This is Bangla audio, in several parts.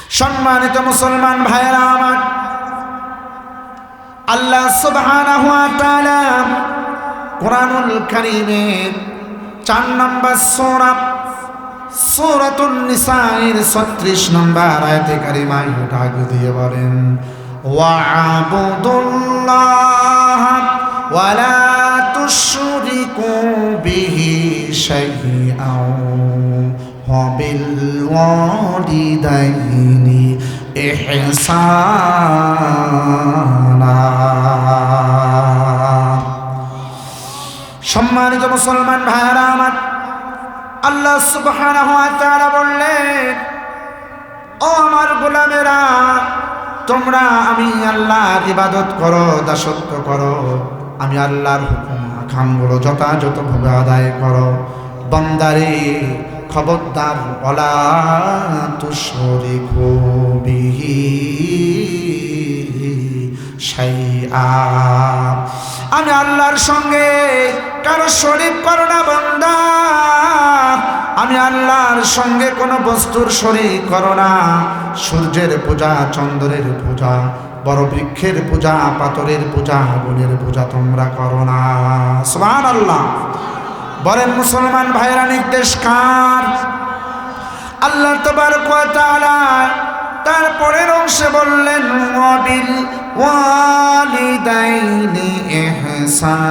সম্মানিত মুসলমান ভাইয়েরা আমার, আল্লাহ সুবহানাহু ওয়া তাআলা কুরআনুল কারীমের 4 নম্বর সূরা সূরাতুন নিসায়ের 36 নম্বর আয়াতে কারিমায় ডাক দিয়ে বলেন, ওয়া'বুদুল্লাহ ওয়া লা তুশরিকু বিহি শাইআন ওয়া বিল ওয়ালিদাইনি ইহসানা। সম্মানিত মুসলমান ভাইরা আমার, আল্লাহ সুবহানাহু ওয়া তাআলা বললেন, ও আমার গোলামেরা, তোমরা আমি আল্লাহর ইবাদত করো, দাসত্ব করো, আমি আল্লাহর হুকুম আহকামগুলো যথাযথভাবে আদায় করো। বান্দারে খবরদার, ওয়ালা তুশরিকু বিহি শাইআ, আমি আল্লাহর সঙ্গে কারো শরীক করো না বান্দা। আমি আল্লাহর সঙ্গে কোনো বস্তুর শরীক করো না। সূর্যের পূজা, চন্দ্রের পূজা, বড় বৃক্ষের পূজা, পাথরের পূজা, আগুনের পূজা তোমরা করো না। সুবহানাল্লাহ। বলেন মুসলমান ভাইরা, নির্দেশ কার? আল্লাহ তাবারক ওয়া তাআলা তারপরের অংশে বললেন, ওয়াবিল ওয়ালিদাইনি ইহসানা,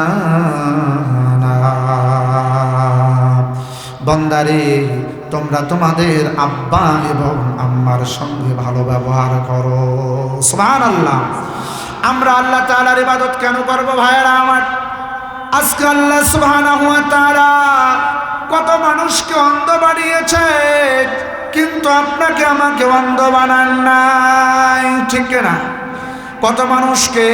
বান্দারে তোমরা তোমাদের আব্বা এবং আম্মার সঙ্গে ভালো ব্যবহার করো। সুবহানাল্লাহ। আমরা আল্লাহ তাআলার ইবাদত কেন করব ভাইরা আমার? আজকে আল্লাহ সুবহানাহু ওয়া তাআলা কত মানুষকে অন্ধ বানিয়েছে, কিন্তু আপনাকে আমাকে অন্ধ বানান নাই, ঠিক না? কত মানুষকে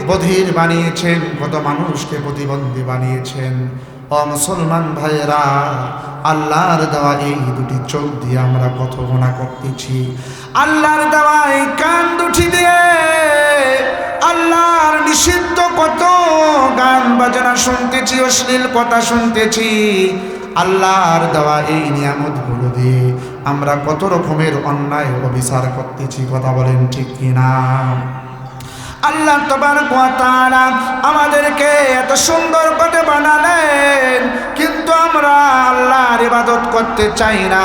বধির বানিয়েছেন, কত মানুষকে প্রতিবন্ধী বানিয়েছেন। ও মুসলমান ভাইয়েরা, আল্লাহর দেওয়া এই দুটি চোখ দিয়ে আমরা কত গুনাহ করতেছি। আল্লাহর দেওয়া এই কান দুটি দিয়ে আল্লাহর নিষিদ্ধ কত গান বাজনা শুনতেছি, অশ্লীল কথা শুনতেছি। আল্লাহর দেওয়া এই নিয়ামতগুলো দিয়ে আমরা কত রকমের অন্যায় অবিচার করতেছি, কথা বলেন ঠিক কিনা? আল্লাহ তাবারক ওয়া তাআলা আমাদেরকে এত সুন্দর করে বানালেন, কিন্তু আমরা আল্লাহর ইবাদত করতে চাই না।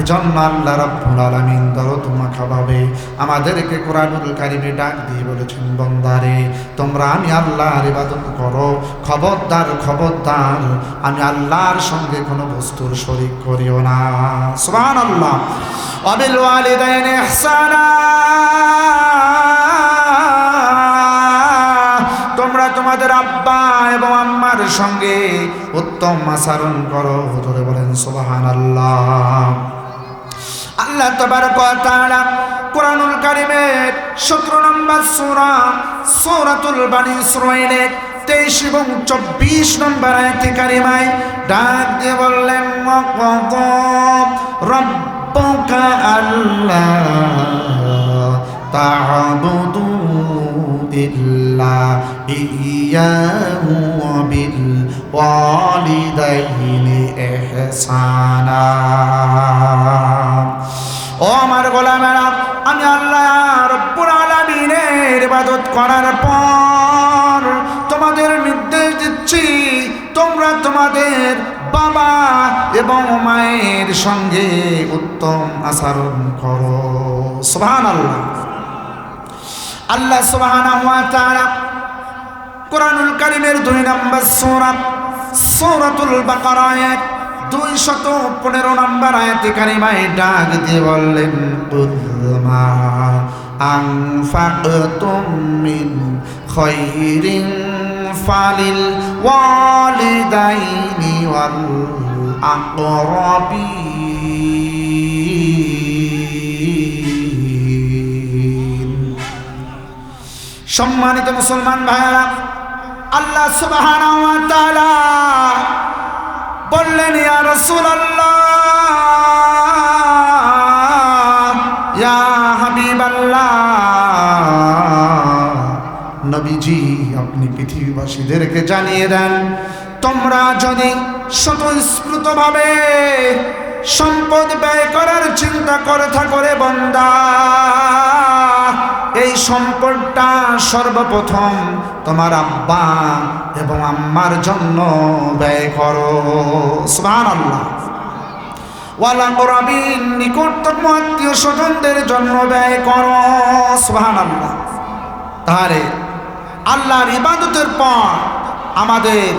এজন্য আল্লাহ রাব্বুল আলামিন দরদমাখাভাবে আমাদেরকে কোরআনুল কারীমে ডাক দিয়ে বলেছেন, বান্দারে তোমরা আমি আল্লাহর ইবাদত করো, খবরদার আমি আল্লাহর সঙ্গে কোনো বস্তুর শরীক করিও না। সুবহানাল্লাহ। ওয়াবিল ওয়ালিদাইনি ইহসানা, তোমরা তোমাদের আব্বা এবং আম্মার সঙ্গে উত্তম আচরণ করো। ধরে বলেন সুবহানাল্লাহ। আল্লাহ তাবারক ওয়া তাআলা কুরআনুল কারীমের 17 নম্বর সূরা সূরাতুল বানী ইসরাঈলের 23 এবং 24 নম্বর আয়াতে কারিমায় ডাক দিয়ে বললেন, ওয়াকাযা রাব্বুকা আল্লা তা'বুদু ইল্লা ইয়্যাহু ওয়া বিল ওয়ালিদাইনি ইহসানা। ও আমার গোলামেরা, আমি আল্লাহ রব্বুল আলামিনের ইবাদত করার পর তোমাদের নির্দেশ দিচ্ছি, তোমরা তোমাদের বাবা এবং মায়ের সঙ্গে উত্তম আচরণ করো। সুবহানাল্লাহ। আল্লাহ সুবহানাহু ওয়া তাআলা কুরআনুল কারীমের 2 নম্বর সূরা সূরাতুল বাকারার 215 নম্বর আয়াতে কারিমায় ডাক দিয়ে বললেন, কুল্মা আনফাকতুম মিন খায়রিন ফালিল ওয়ালিদাইনি ওয়াল আকরাবিন। সম্মানিত মুসলমান ভাইরা, আল্লাহ সুবহানাহু ওয়া তাআলা বললেন, ইয়া রাসূলুল্লাহ, ইয়া হাবিবাল্লাহ, নবীজি আপনি পৃথিবীবাসীদেরকে জানিয়ে দেন, তোমরা যদি স্বতঃস্ফূর্তভাবে সম্পদ ব্যয় করার চিন্তা করে থাকো রে বান্দা, এই সম্পদটা সর্বপ্রথম তোমার আব্বা এবং আম্মার জন্য ব্যয় করো। সুবহানাল্লাহ। ওয়ালা করাবিন, নিকটতম আত্মীয় স্বজনদের জন্য ব্যয় করো। সুবহানাল্লাহ। তাহলে আল্লাহর ইবাদতের পর আমাদের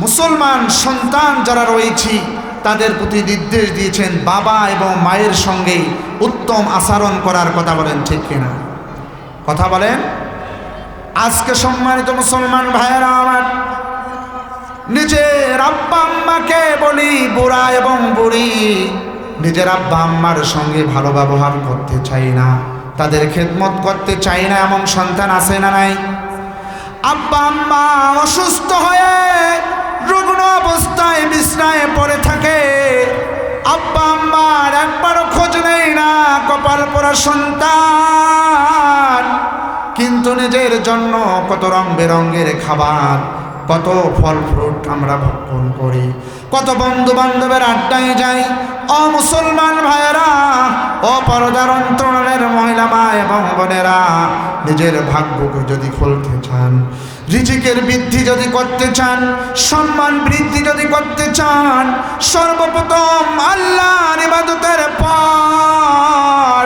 মুসলমান সন্তান যারা রয়েছে তাদের প্রতি নির্দেশ দিয়েছেন বাবা এবং মায়ের সঙ্গে উত্তম আচরণ করার কথা। বলেন ঠিক কিনা? কথা বলেন। আজকে সম্মানিত মুসলমান ভাইয়েরা আমার, নিজের আব্বা আম্মাকে বলি, বুড়া এবং বুড়ি নিজের আব্বা আম্মার সঙ্গে ভালো ব্যবহার করতে চাই না, তাদের খেদমত করতে চাই না, এমন সন্তান আছে না নাই? আব্বা আম্মা অসুস্থ হয়ে রুগ্ন অবস্থায় বিছনায় পড়ে থাকে, আব্বা আম্মার একবারও খোঁজ নেই না, কপাল পোড়া সন্তান। কিন্তু নিজের জন্য কত রং বেরঙের খাবার, কত ফল ফ্রুট আমরা ভক্ষণ করি, কত বন্ধু বান্ধবের আড্ডায় যাই। ও মুসলমান ভাইয়েরা, ও পর্দার অন্তরালের মহিলা মা এবং বোনেরা, নিজের ভাগ্যকে যদি খুলতে চান, রিজিকের বৃদ্ধি যদি করতে চান, সম্মান বৃদ্ধি যদি করতে চান, সর্বপ্রথম আল্লাহর ইবাদতের পর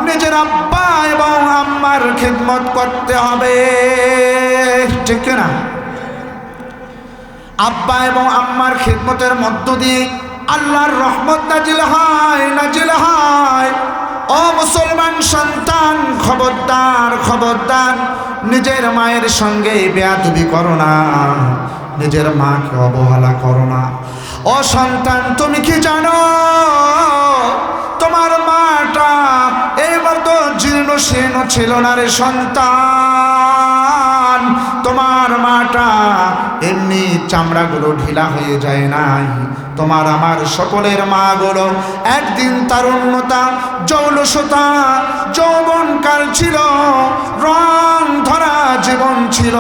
নিজের আব্বা এবং আম্মার খিদমত করতে হবে। ঠিক না? আব্বা এবং আম্মার খিদমতের মধ্য দিয়ে আল্লাহর রহমত নাজিল হয়। ও মুসলমান সন্তান, খবরদার খবরদার, নিজের মায়ের সঙ্গে বেয়াদবি করো না, নিজের মাকে অবহেলা করো না। ও সন্তান, তুমি কি জানো তোমার মাটা এই মতো জীর্ণ শীর্ণ ছিল না রে সন্তান। তোমার মাটা এমনি চামড়াগুলো ঢিলা হয়ে যায় নাই। তোমার আমার সকলের মাগুলো একদিন তারুণ্যতা, জৌলসতা, যৌবনকাল ছিল, রং ধরা জীবন ছিল,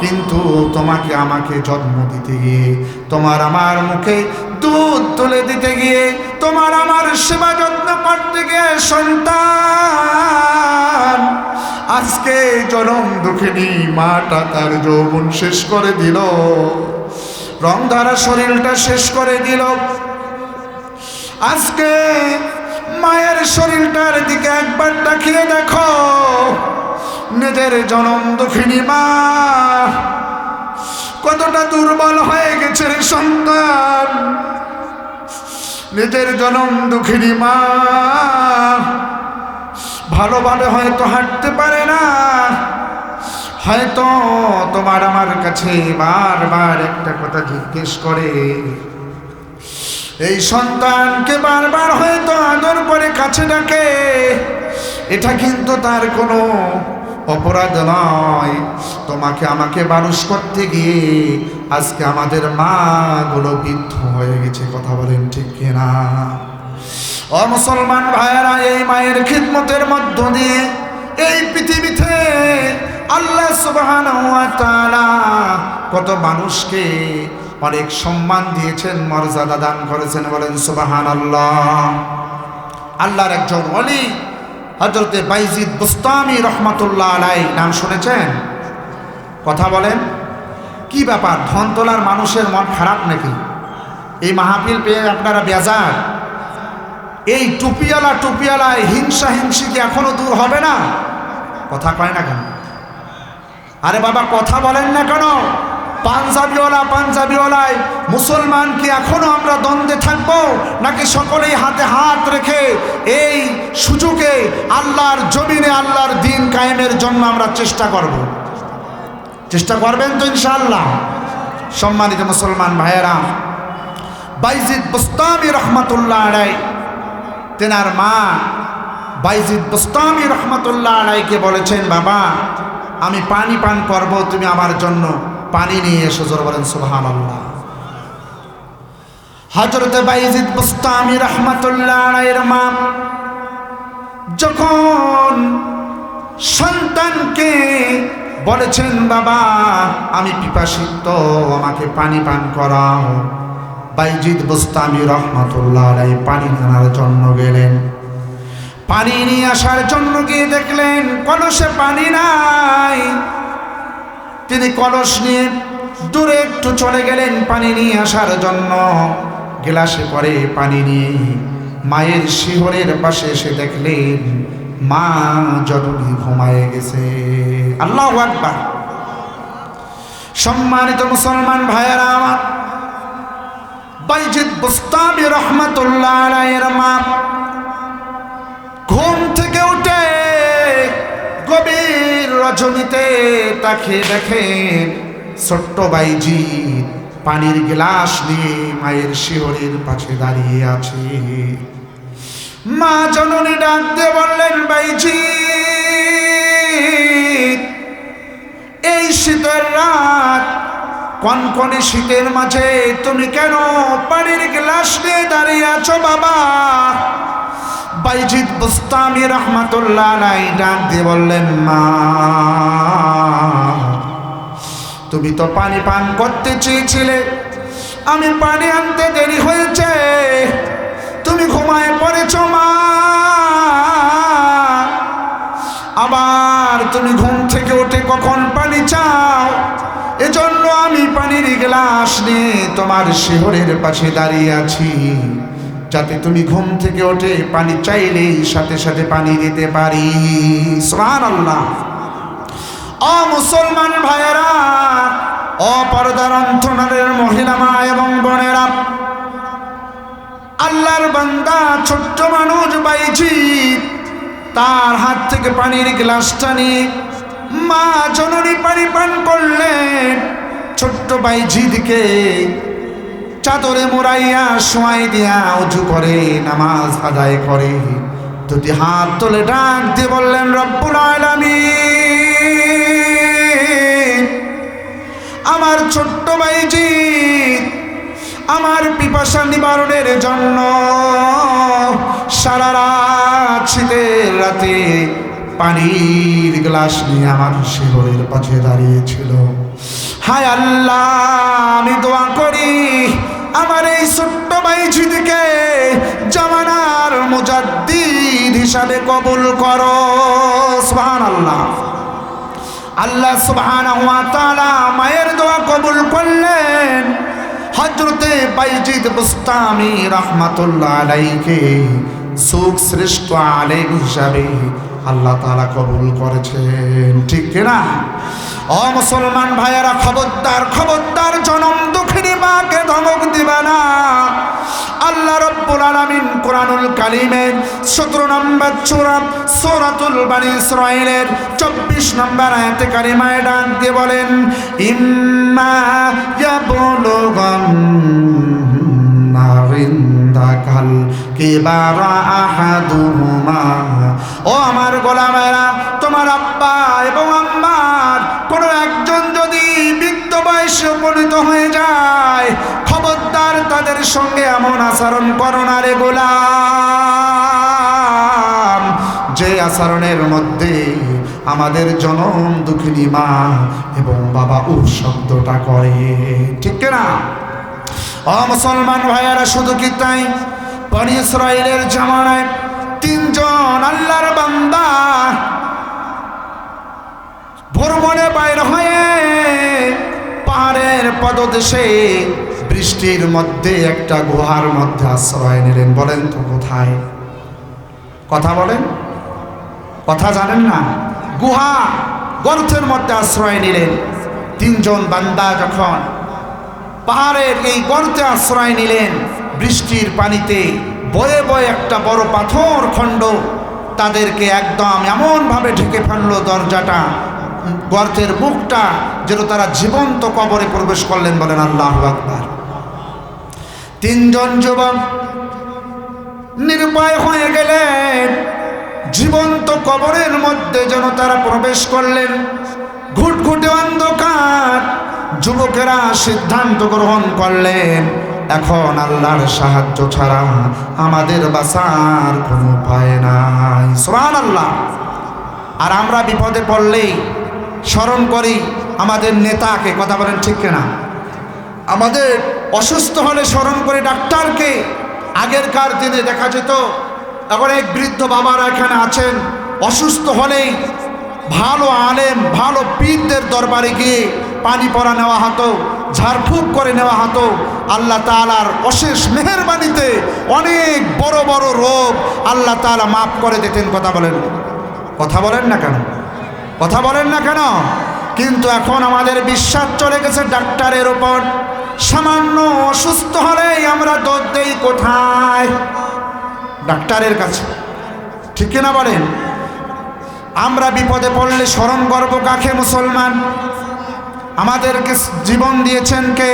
কিন্তু তোমাকে আমাকে জন্ম দিতে গিয়ে, তোমার আমার মুখে দুধ তুলে দিতে গিয়ে, তোমার আমার সেবা যত্ন করতে গিয়ে সন্তান আজকে জনম দুঃখিনী মাটা তার যৌবন শেষ করে দিল, রং ধরা শরীরটা শেষ করে দিল। আজকে মায়ের শরীরটার দিকে একবার তাকিয়ে দেখো, নিজের জনম দুঃখিনী মা কতটা দুর্বল হয়ে গেছে রে সন্তান। নিজের জনম দুঃখিনী মা ভালোভাবে হয়তো হাঁটতে পারে না, হয়তো তোমার আমার কাছে বারবার একটা কথা জিজ্ঞেস করে, এই সন্তানকে বারবার হয়তো আদর করে কাছে ডাকে। এটা কিন্তু তার কোনো অপরাধ নয়। তোমাকে আমাকে মানুষ করতে গিয়ে আজকে আমাদের মা গুলো বৃদ্ধ হয়ে গেছে। কথা বলেন ঠিক কিনা? ও মুসলমান ভাইয়েরা, এই মায়ের খিদমতের মধ্য দিয়ে এই পৃথিবীতে আল্লাহ সুবহানাহু ওয়া তাআলা কত মানুষকে অনেক সম্মান দিয়েছেন, মর্যাদা দান করেছেন। বলেন সুবহানাল্লাহ। আল্লাহর একজন ওলি হযরতে বাইজিদ বুস্তামি রহমাতুল্লাহ আলাইহি, নাম শুনেছেন? কথা বলেন। কি ব্যাপার, ধন তোলার মানুষের মন খারাপ নাকি? এই মাহফিল পেয়ে আপনারা বেজার? এই টুপিওয়ালা হিংসা হিংসি কি এখনো দূর হবে না? কথা কয় না কেন? আরে বাবা কথা বলেন না কেন? পাঞ্জাবিওয়ালায় মুসলমান কি এখনো আমরা দ্বন্দ্বে থাকবো, নাকি সকলেই হাতে হাত রেখে এই সুযোগে আল্লাহর জমিনে আল্লাহর দ্বীন কায়েমের জন্য আমরা চেষ্টা করব? চেষ্টা করবেন তো ইনশাআল্লাহ? সম্মানিত মুসলমান ভাইয়েরা, বাইজিদ বুস্তামি রহমাতুল্লাহ আলাইহি, তেনার মা বাইজিদ বুস্তামি রহমাতুল্লাহ আলাইহিকে বলেছেন, বাবা আমি পানি পান করব, তুমি আমার জন্য পানি নিয়ে এসো। জোরে বলেন সুবহানাল্লাহ। হযরতে বাইজিদ বুস্তামি রহমাতুল্লাহ আলাইহির মা যখন সন্তানকে বলেছেন, বাবা আমি পিপাসিত, আমাকে পানি পান করাও, বাইজিদ বুস্তামি রহমাতুল্লাহ আলাইহি পানি আনার জন্য গেলেন। পানি নিয়ে আসার জন্য গিয়ে দেখলেন কলসে পানি নাই। তিনি কলস নিয়ে দূরে একটু চলে গেলেন পানি নিয়ে আসার জন্য। গ্লাসে করে পানি নিয়ে মায়ের শিহরের পাশে এসে দেখলেন মা জননী ঘুমায়ে গেছে। আল্লাহু আকবার। সম্মানিত মুসলমান ভাইয়েরা আমার, বাইজিদ বুস্তামি রহমাতুল্লাহ আলাইহির মা ঘুম থেকে উঠে গভীর রজনীতে তাকিয়ে দেখেন ছোট্ট বাইজিদ পানির গ্লাস নিয়ে মায়ের শিহরের পাশে দাঁড়িয়ে আছে। মা জননী ডাক দিয়ে বললেন, বাইজিদ, এই শীতের রাত, কনকনে শীতের মাঝে তুমি কেন পানির গ্লাস নিয়ে দাঁড়িয়ে আছো বাবা? বাইজিদ বুস্তামি রহমাতুল্লাহ আলাইহি ডাক দিয়ে বললেন, মা, তুমি তো পানি পান করতে চেয়েছিলে, আমি পানি আনতে দেরি হয়েছে, তুমি ঘুমায় পড়েছো মা। আবার তুমি ঘুম থেকে উঠে কখন পানি চাও, এজন্য আমি পানির গ্লাস নিয়ে তোমার শিহরের পাশে দাঁড়িয়ে আছি, যাতে তুমি ঘুম থেকে উঠে পানি চাইলেই সাথে সাথে পানি দিতে পারি। সুবহানাল্লাহ। ও মুসলমান ভাইয়েরা, ও পর্দার অন্তরালের মহিলা মা এবং বোনেরা, আল্লাহর বান্দা ছোট্ট মানুষ বাইজিদ তার হাত থেকে পানির গ্লাসটা নিয়ে মা জননী পানি পান করলেন। ছোট্ট বাইজিদকে চাদরে মোড়াইয়া শোয়াই দিয়া উজু করে নামাজ আদায় করে দুটি হাত তুলে ডাক দিয়ে বললেন, রব্বুল আলামিন, আমার ছোট্ট বাইজিদ আমার পিপাসা নিবারণের জন্য সারা রাত শীতের রাতে পানির গ্লাস নিয়ে আমার শিহরের পাশে দাঁড়িয়েছিল। হায় আল্লাহ, আমি দোয়া করি আমার এই ছোট্ট বাইজিদকে জামানার মুজাদ্দিদ হিসাবে কবুল করো। সুবহানাল্লাহ। আল্লাহ সুবহানাহু ওয়া তাআলা মায়ের দোয়া কবুল করলেন। হযরতে বাইজিদ বুস্তামি রাহমাতুল্লাহ আলাইহিকে সুখ শ্রেষ্ঠ আলেম হিসাবে আল্লাহ তাআলা কবুল করেছেন, ঠিক কিনা? ও মুসলমান ভাইয়েরা, খবরদার খবরদার জনম দুঃখিনী মাকে ধমক দিবা না। আল্লাহ রব্বুল আলামিন কোরআনুল কারীমের 17 নম্বর সূরা সূরাতুল বনী ইসরাঈলের 24 নম্বর আয়াতে কারিমায় ডাক দিয়ে বলেন, ইম্মা ইয়াবলুগান্না ইনদাকাল কিবারা আহাদুহুমা। ও আমার গোলামেরা, তোমার আব্বা এবং আম্মার কোনো একজন যদি বৃদ্ধ বয়সে উপনীত হয়ে যায়, খবরদার তাদের সঙ্গে এমন আচরণ করো না রে গোলাম, যে আচরণের মধ্যে আমাদের জনম দুঃখিনী মা এবং বাবা শব্দটা করে, ঠিক না? ও মুসলমান ভাইয়ারা, শুধু কি তাই, বনী ইসরাঈলের জামানায় 3 জন আল্লাহর বান্দা ভ্রমণে বাইর হয়ে পাহাড়ের পদদেশে বৃষ্টির মধ্যে একটা গুহার মধ্যে আশ্রয় নিলেন। বলেন তো কোথায়? কথা বলেন, কথা জানেন না? গুহা, গর্তের মধ্যে আশ্রয় নিলেন। 3 জন বান্দা যখন পাহাড়ের এই গর্তে আশ্রয় নিলেন, বৃষ্টির পানিতে বয়ে বয়ে একটা বড় পাথর খণ্ড তাদেরকে একদম এমনভাবে ঢেকে ফেললো, দরজাটা, গর্তের মুখটা, যেন তারা জীবন্ত কবরে প্রবেশ করলেন। বলেন আল্লাহু আকবার। 3 জন যুবক নিরুপায় হয়ে গেলেন, জীবন্ত কবরের মধ্যে যেন তারা প্রবেশ করলেন। ঘুটঘুটে অন্ধকার। যুবকেরা সিদ্ধান্ত গ্রহণ করলেন, এখন আল্লাহর সাহায্য ছাড়া আমাদের বাঁচার কোনো উপায় নাই। সুবহানাল্লাহ। আর আমরা বিপদে পড়লেই স্মরণ করি আমাদের নেতাকে, কথা বলেন ঠিক কিনা? আমাদের অসুস্থ হলে স্মরণ করে ডাক্তারকে। আগেরকার দিনে দেখা যেত, এখন এক বৃদ্ধ বাবারা এখানে আছেন, অসুস্থ হলেই ভালো আলেম ভালো পীরদের দরবারে গিয়ে পানি পরা নেওয়া হতো, ঝাড়ফুঁক করে নেওয়া হতো। আল্লাহ তাআলার অশেষ মেহেরবানিতে অনেক বড় বড় রোগ আল্লাহ তাআলা মাফ করে দিতেন। কথা বলেন না কেন? কথা বলেন না কেন? কিন্তু এখন আমাদের বিশ্বাস চলে গেছে ডাক্তারের ওপর। সামান্য অসুস্থ হলেই আমরা দৌড় দেই কোথায়? ডাক্তারের কাছে। ঠিক কিনা বলেন? আমরা বিপদে পড়লে স্মরণ করব কাকে? মুসলমান। আমাদেরকে জীবন দিয়েছেন কে?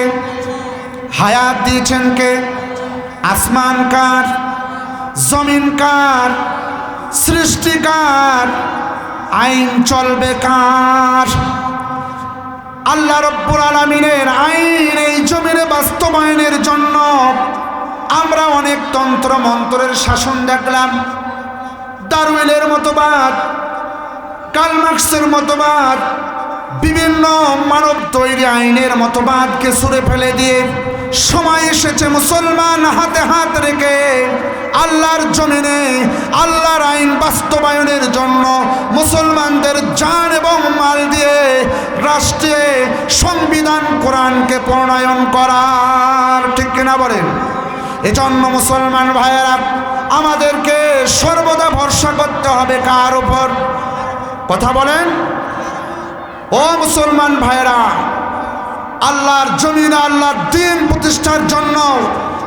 হায়াত দিয়েছেন কে? আসমান কার? জমিন কার? সৃষ্টিকার? আইন চলবে কার? আল্লাহ রব্বুল আলামিনের আইন এই জমিনে বাস্তবায়নের জন্য আমরা অনেক তন্ত্র মন্ত্রের শাসন দেখলাম। ডারউইনের মতবাদ, কার্ল মার্কসের মতবাদ, বিভিন্ন মানব তৈরি আইনের মতবাদকে ছুঁড়ে ফেলে দিয়ে সময় এসেছে মুসলমান হাতে হাত রেখে আল্লাহর জমিনে আল্লাহর আইন বাস্তবায়নের জন্য মুসলমানদের জান এবং মাল দিয়ে রাষ্ট্রে সংবিধান কোরআনকে প্রণয়ন করার। ঠিক কিনা বলেন? এজন্য মুসলমান ভাইয়েরা, আমাদেরকে সর্বদা ভরসা করতে হবে কার উপর? কথা বলেন। ও মুসলমান ভাইয়েরা, আল্লাহর জমিনে আল্লাহর দ্বীন প্রতিষ্ঠার জন্য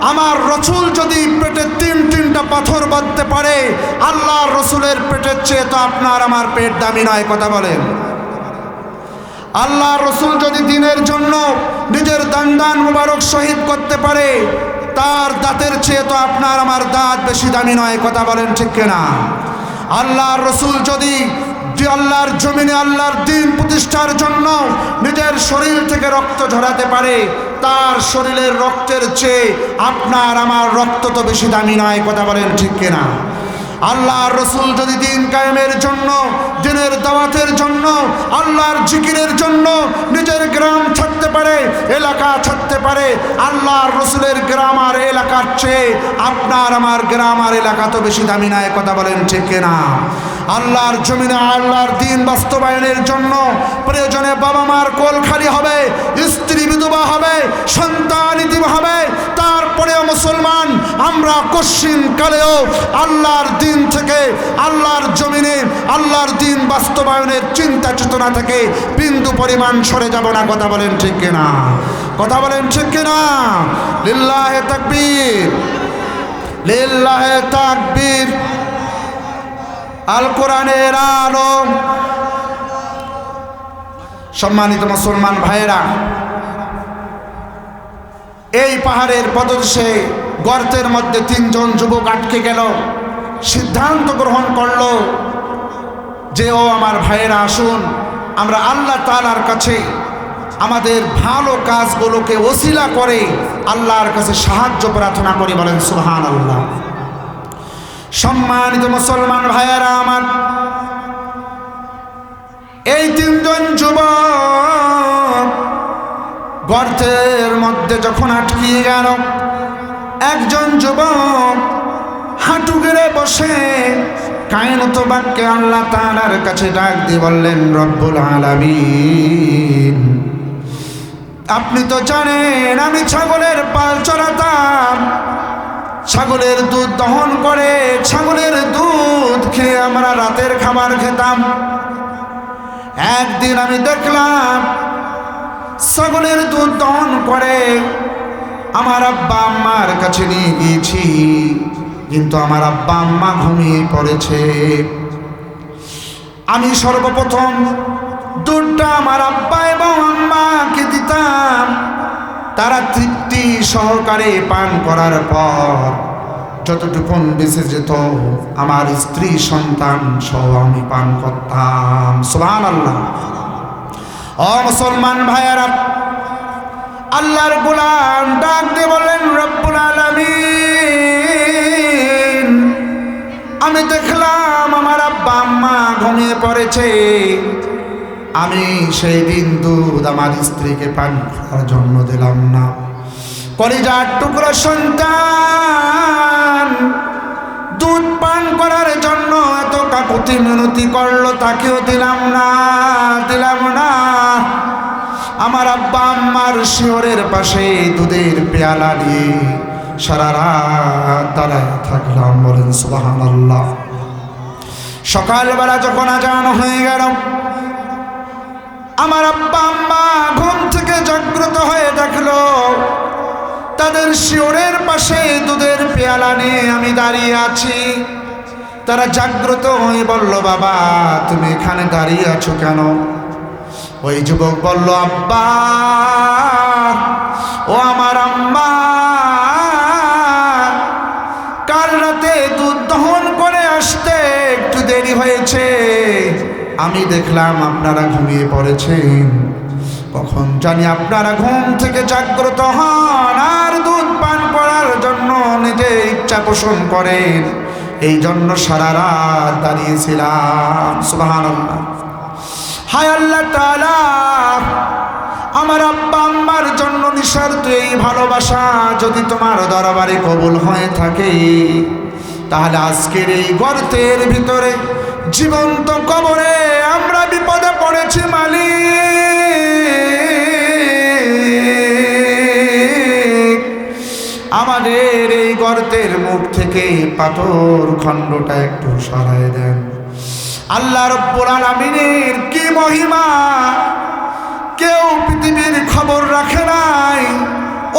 আমার রসুল যদি পেটে তিনটা পাথর বাঁধতে পারে, আল্লাহর রসুলের পেটের চেয়ে তো আপনার আমার পেট দামি নয়। কথা বলেন। আল্লাহর রসুল যদি দ্বীনের জন্য নিজের দান মুবারক শহীদ করতে পারে, তার দাঁতের চেয়ে তো আপনার আমার দাঁত বেশি দামি নয়। কথা বলেন ঠিক কিনা? আল্লাহর রসুল যদি আল্লাহর জমিনে আল্লাহর দ্বীন প্রতিষ্ঠার জন্য নিজের শরীর থেকে রক্ত ঝরাতে পারে, তার শরীরের রক্তের চেয়ে আপনার আমার রক্ত তো বেশি দামি নয়। কথা বলেন ঠিক কিনা? আল্লাহর রসুল যদি দ্বীন কায়েমের জন্য, দ্বীনের দাওয়াতের জন্য, আল্লাহর জিকিরের জন্য নিজের গ্রাম ছাড়তে পারে, এলাকা ছাড়তে পারে, আল্লাহর রসুলের গ্রাম আর এলাকার চেয়ে আপনার আমার গ্রাম আর এলাকা তো বেশি দামি নয়। কথা বলেন ঠিক কিনা? আল্লাহর জমিনে আল্লাহর দ্বীন বাস্তবায়নের জন্য প্রয়োজনে বাবা মার কোল খালি হবে, স্ত্রী বিধবা হবে, সন্তান ইতিম হবে, তারপরেও মুসলমান আমরা কশিন কালেও আল্লাহর দ্বীন থেকে, আল্লাহর জমিনে আল্লাহর দ্বীন বাস্তবায়নের চিন্তা চেতনা থেকে বিন্দু পরিমাণ সরে যাব না। কথা বলেন ঠিক কিনা? কথা বলেন ঠিক কিনা? লিল্লাহে তাকবীর, লিল্লাহে তাকবীর। আল কোরআনের আলো। সম্মানিত মুসলমান ভাইয়েরা, এই পাহাড়ের পদদেশে গর্তের মধ্যে তিনজন যুবক আটকে গেল। সিদ্ধান্ত গ্রহণ করলো যে ও আমার ভাইয়েরা, আসুন আমরা আল্লাহ তাআলার কাছে আমাদের ভালো কাজগুলোকে ওসিলা করে আল্লাহর কাছে সাহায্য প্রার্থনা করি। বলেন সুবহানাল্লাহ। সম্মানিত মুসলমান ভাইয়েরা আমার, এই তিনজন যুবক গর্তের মধ্যে যখন আটকিয়ে গেল, একজন যুবক হাঁটু গেড়ে বসে কায়নত বাক্যে আল্লাহ তাআলার কাছে ডাক দিয়ে বললেন, রব্বুল আলামিন, আপনি তো জানেন আমি ছাগলের পাল চড়াতাম, ছাগলের দুধ দহন করে ছাগলের দুধ খেয়ে আমরা রাতের খাবার খেতাম। একদিন আমি দেখলাম ছাগলের দুধ দহন করে আমার আব্বা আম্মার কাছে নিয়ে গিয়েছি, কিন্তু আমার আব্বা আম্মা ঘুমিয়ে পড়েছে। আমি সর্বপ্রথম দুধটা আমার আব্বা এবং আম্মাকে দিতাম, তারা তৃপ্তি সহকারে পান করার পর যতটুকুন বেঁচে যেত আমার স্ত্রী সন্তান সহ আমি পান করতাম। সুবহানাল্লাহ। ও মুসলমান ভাইয়েরা, আল্লাহর গোলাম ডাক দিয়ে বললেন, রব্বুল আলামিন, আমি দেখলাম আমার আব্বা আম্মা ঘুমিয়ে পড়েছে, আমি সেই দিন দুধ আমার স্ত্রীকে পান করার জন্য দিলাম না। কলিজার টুকরো সন্তান দুধ পান করার জন্য এত কাকুতি মিনতি করলো, তাকেও দিলাম না। আমার আব্বা আম্মার শিওরের পাশে দুধের পেয়ালা নিয়ে সারা রাত দাঁড়ায় থাকলাম। বলেন সুবহানাল্লাহ। সকালবেলা যখন আজান হয়ে গেল, আমার আব্বা আম্মা ঘুম থেকে জাগ্রত হয়ে দেখলো তাদের শিওরের পাশে দুধের পেয়ালা নিয়ে আমি দাঁড়িয়ে আছি। তারা জাগ্রত হয়ে বলল, বাবা তুমি এখানে দাঁড়িয়ে আছো কেন? ওই যুবক বলল, আব্বা ও আমার আম্মা, কাল রাতে দুধ দহন করে আসতে একটু দেরি হয়েছে, আমি দেখলাম আপনারা ঘুমিয়ে পড়েছেন। কখন জানি আপনারা ঘুম থেকে জাগ্রত হন আর দুধ পান করার জন্য নিজে ইচ্ছা পোষণ করেন, এই জন্য সারা রাত দাঁড়িয়েছিলাম। সুবহানাল্লাহ। হায় আল্লাহ তাআলা, আমার আব্বা আম্মার জন্য নিঃস্বার্থ এই ভালোবাসা যদি তোমার দরবারে কবুল হয়ে থাকে, তাহলে আজকের এই গর্তের ভিতরে জীবন্ত কবরে আমরা বিপদে পড়েছি মালিক, আমাদের এই গর্তের মুখ থেকে পাথর খণ্ডটা একটু সরায় দেন। আল্লাহ রাব্বুল আলামিনের কি মহিমা, কেউ পৃথিবীর খবর রাখে নাই।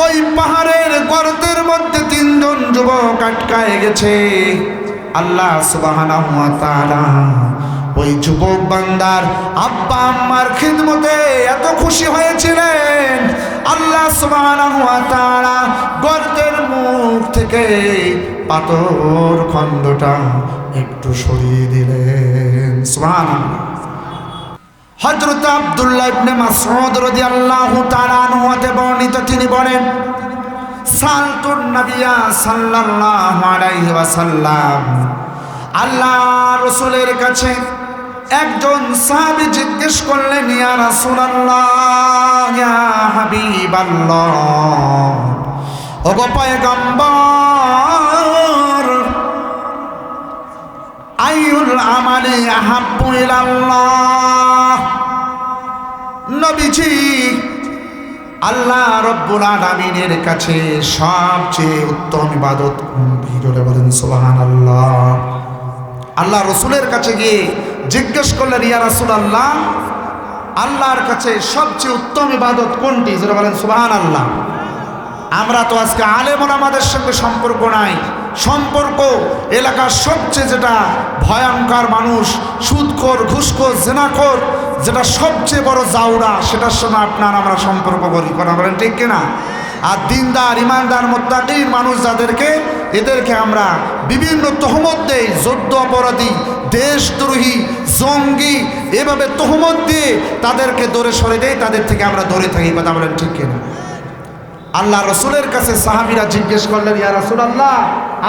ওই পাহাড়ের গর্তের মধ্যে 3 জন যুবক আটকায় গেছে। আল্লাহ সুবহানাহু ওয়া তাআলা ওই যুবক বান্দার আব্বা আম্মার খিদমতে এত খুশি হয়েছিলেন, আল্লাহ সুবহানাহু ওয়া তাআলা গর্তের মুখ থেকে পাথর খণ্ডটা একটু সরিয়ে দিলেন। সুবহানাল্লাহ। হযরত আব্দুল্লাহ ইবনে মাসউদ রাদিয়াল্লাহু তাআলা আনহু হতে বর্ণিত, তিনি বলেন, সালতুন নবিয়া সাল্লাল্লাহু আলাইহি ওয়াসাল্লাম, আল্লাহ রাসূলের কাছে একজন সাহাবী জিজ্ঞেস করলেন, ইয়া রাসূলুল্লাহ, ইয়া হাবিবাল্লাহ, ওগো পয়গম্বর, আইয়ুল আমালি আহাব্বু ইলাল্লাহ। নবীজি, আল্লাহ রাব্বুল আলামিনের কাছে সবচেয়ে উত্তম ইবাদত কোনটি? জোরে বলেন সুবহানাল্লাহ। আল্লাহ রাসূলের কাছে গিয়ে জিজ্ঞেস করলেন, ইয়া রাসূলুল্লাহ, আল্লাহর কাছে সবচেয়ে উত্তম ইবাদত কোনটি? জোরে বলেন সুবহানাল্লাহ। আমরা তো আজকে আলেম ওলামাদের সঙ্গে সম্পর্ক নাই, সম্পর্ক এলাকার সবচেয়ে যেটা ভয়ঙ্কর মানুষ, সুদখোর, ঘুষখোর, জেনাখোর, যেটা সবচেয়ে বড় জাউরা, সেটার সঙ্গে আমরা সম্পর্ক করি, কথা বলেন ঠিক কিনা? আর দিনদার, ইমানদার, মুত্তাকির মানুষ যাদেরকে, এদেরকে আমরা বিভিন্ন তহমত দেই, যুদ্ধ অপরাধী, দেশদ্রোহী, জঙ্গি, এভাবে তহমত দিয়ে তাদেরকে দূরে সরে দেয়, তাদের থেকে আমরা দূরে থাকি, কথা বলেন ঠিক কিনা? আল্লাহ রসুলের কাছে সাহাবীরা জিজ্ঞেস করলেন, ইয়া রাসূলুল্লাহ,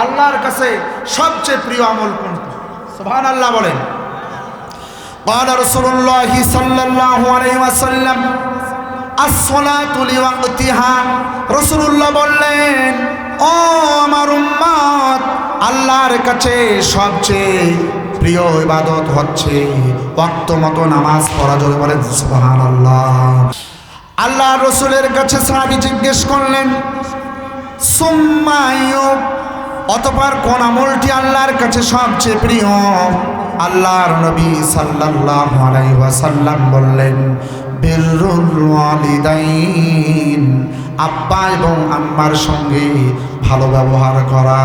আল্লাহর কাছে সবচেয়ে প্রিয় আমল কোনটি? সুবহানাল্লাহ বলেন। قال رسول الله صلى الله عليه وسلم الصلاة لوقتها। রাসূলুল্লাহ বললেন, ও আমার উম্মত, আল্লাহর কাছে সবচেয়ে প্রিয় ইবাদত হচ্ছে ওয়াক্ত মতো নামাজ পড়া। জোরে বলেন সুবহানাল্লাহ। আল্লাহ রসুলের কাছে সাহাবী জিজ্ঞেস করলেন, সুম্মা আইয়ুব, অতঃপর কোন আমলটি আল্লাহর কাছে সবচেয়ে প্রিয়? আল্লাহর নবী সাল্লাল্লাহু আলাইহি ওয়াসাল্লাম বললেন, বিররুল ওয়ালিদাইন, আব্বা এবং আম্মার সঙ্গে ভালো ব্যবহার করা।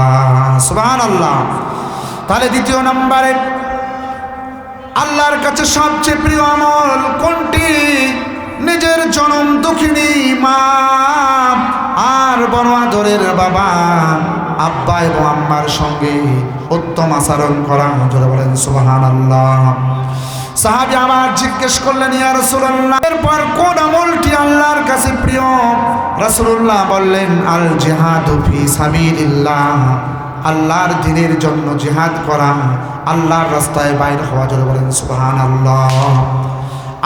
সুবহানাল্লাহ। তাহলে দ্বিতীয় নম্বরে আল্লাহর কাছে সবচেয়ে প্রিয় আমল কোনটি? নিজের জনম দুঃখিনী মা আর বড় আদরের বাবা আব্বা এবং আম্মার সঙ্গে উত্তম আচরণ করা। জোরে বলেন সুবহানাল্লাহ। সাহাবী আমার জিজ্ঞেস করলেন, ইয়া রাসূলুল্লাহ, এরপর কোন আমলটি আল্লাহর কাছে প্রিয়? রাসূলুল্লাহ বললেন, আল জিহাদু ফি সাবিলিল্লাহ, আল্লাহর দ্বীনের জন্য জিহাদ করা, আল্লাহর রাস্তায় বাইর হওয়া। জোরে বলেন সুবহানাল্লাহ।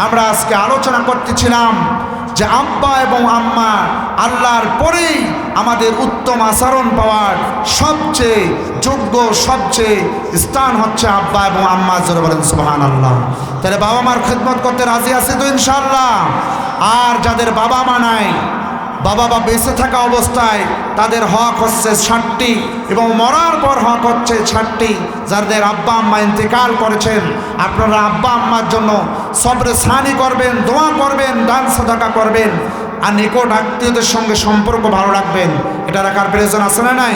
আমরা আজকে আলোচনা করতেছিলাম যে আব্বা এবং আম্মা আল্লাহর পরেই আমাদের উত্তম আচরণ পাওয়ার সবচেয়ে যোগ্য সবচেয়ে স্থান হচ্ছে আব্বা এবং আম্মা। জোরে বলেন সুবহানাল্লাহ। তাহলে বাবা মার খেদমত করতে রাজি আছি তো ইনশাআল্লাহ? আর যাদের বাবা মা নাই, বাবা বা বেঁচে থাকা অবস্থায় তাদের হক হচ্ছে 60টি এবং মরার পর হক হচ্ছে 60টি। যাদের আব্বা আম্মা ইন্তেকাল করেছেন, আপনারা আব্বা আম্মার জন্য সবরে সানি করবেন, দোয়া করবেন, দান সাদাকা করবেন, আর নিকট আত্মীয়দের সঙ্গে সম্পর্ক ভালো রাখবেন। এটা রাখার প্রয়োজন আছে না নাই?